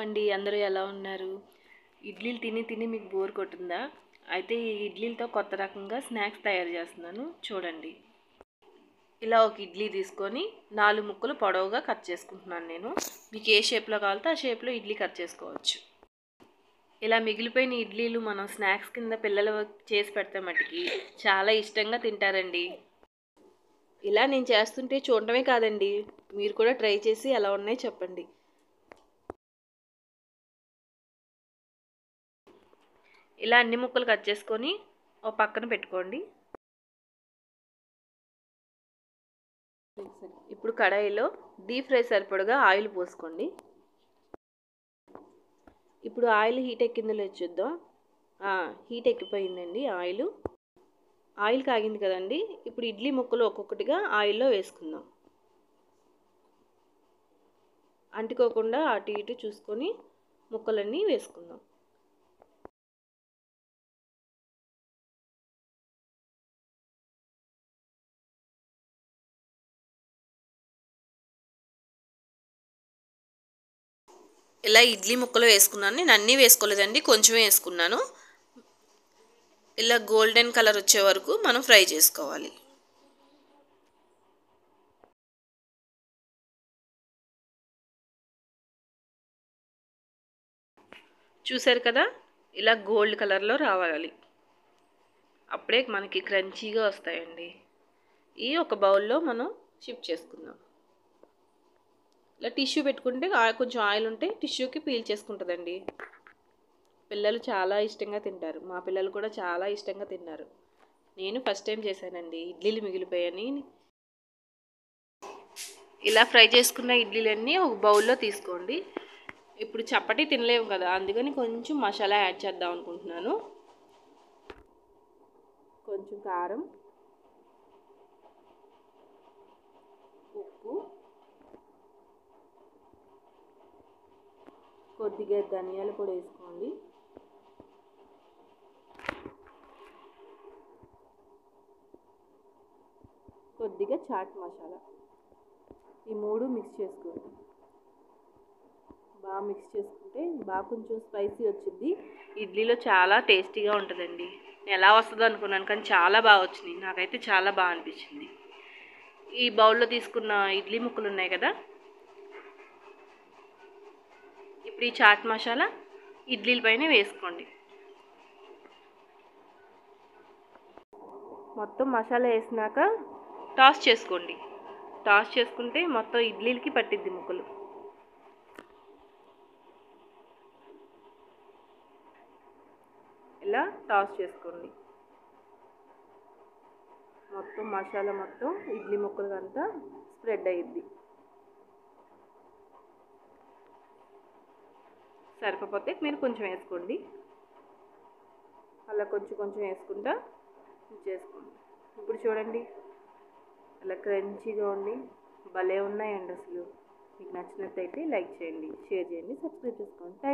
అండి, అందరూ ఎలా ఉన్నారు? ఇడ్లీలు తిని తిని మీకు బోర్ కొట్టిందా? అయితే ఈ ఇడ్లీలతో కొత్త రకంగా స్నాక్స్ తయారు చేస్తున్నాను, చూడండి. ఇలా ఒక ఇడ్లీ తీసుకొని 4 ముక్కలు పొడవుగా కట్ చేసుకుంటున్నాను నేను. మీకు ఏ షేప్లో కావాలితే ఆ షేప్లో ఇడ్లీ కట్ చేసుకోవచ్చు. ఇలా మిగిలిపోయిన ఇడ్లీలు మనం స్నాక్స్ కింద పిల్లలు చేసి పెడితే మటుకి చాలా ఇష్టంగా తింటారండి. ఇలా నేను చేస్తుంటే చూడటమే కాదండి, మీరు కూడా ట్రై చేసి ఎలా ఉన్నాయో చెప్పండి. ఇలా అన్ని ముక్కలు కట్ చేసుకొని ఓ పక్కన పెట్టుకోండి. ఇప్పుడు కడాయిలో డీప్ ఫ్రై సరిపడగా ఆయిల్ పోసుకోండి. ఇప్పుడు ఆయిల్ హీట్ ఎక్కిందో లేదో చూద్దాం. హీట్ ఎక్కిపోయిందండి ఆయిల్ కాగింది కదండి. ఇప్పుడు ఇడ్లీ ముక్కలు ఒక్కొక్కటిగా ఆయిల్లో వేసుకుందాం. అంటుకోకుండా అటు ఇటు చూసుకొని ముక్కలన్నీ వేసుకుందాం. ఇలా ఇడ్లీ ముక్కలు వేసుకున్నాను. నేను అన్నీ వేసుకోలేదండి, కొంచెమే వేసుకున్నాను. ఇలా గోల్డెన్ కలర్ వచ్చే వరకు మనం ఫ్రై చేసుకోవాలి. చూసారు కదా, ఇలా గోల్డ్ కలర్లో రావాలి. అప్పుడే మనకి క్రంచీగా వస్తాయండి. ఈ ఒక బౌల్లో మనం షిఫ్ట్ చేసుకుందాం. ఇలా టిష్యూ పెట్టుకుంటే కొంచెం ఆయిల్ ఉంటే టిష్యూకి పీల్ చేసుకుంటుందండి. పిల్లలు చాలా ఇష్టంగా తింటారు. మా పిల్లలు కూడా చాలా ఇష్టంగా తిన్నారు. నేను ఫస్ట్ టైం చేశానండి, ఇడ్లీలు మిగిలిపోయాయని. ఇలా ఫ్రై చేసుకున్న ఇడ్లీలన్నీ ఒక బౌల్లో తీసుకోండి. ఇప్పుడు చప్పటి తినలేము కదా, అందుకని కొంచెం మసాలా యాడ్ చేద్దాం అనుకుంటున్నాను. కొంచెం కారం, ఉప్పు, కొద్దిగా ధనియాల పొడి వేసుకోండి. కొద్దిగా చాట్ మసాలా. ఈ 3 మిక్స్ చేసుకోండి. బాగా మిక్స్ చేసుకుంటే బాగా కొంచెం స్పైసీ వచ్చింది. ఇడ్లీలో చాలా టేస్టీగా ఉంటుందండి. నేను ఎలా వస్తుందో అనుకున్నాను, కానీ చాలా బాగా వచ్చింది. నాకైతే చాలా బాగా అనిపించింది. ఈ బౌల్లో తీసుకున్న ఇడ్లీ ముక్కలు ఉన్నాయి కదా, ఇప్పుడు ఈ చాట్ మసాలా ఇడ్లీల పైన వేసుకోండి. మొత్తం మసాలా వేసినాక టాస్ చేసుకోండి. టాస్ చేసుకుంటే మొత్తం ఇడ్లీలకి పట్టిద్ది ముక్కలు. ఇలా టాస్ చేసుకోండి. మొత్తం మసాలా మొత్తం ఇడ్లీ ముక్కలు అంతా స్ప్రెడ్ అయ్యిద్ది. సరిపోతే మీరు కొంచెం వేసుకోండి. అలా కొంచెం కొంచెం వేసుకుంటా చేసుకోండి. ఇప్పుడు చూడండి, అలా క్రంచీగా ఉండి భలే ఉన్నాయండి అసలు. మీకు నచ్చినట్టయితే లైక్ చేయండి, షేర్ చేయండి, సబ్స్క్రైబ్ చేసుకోండి. Thank you.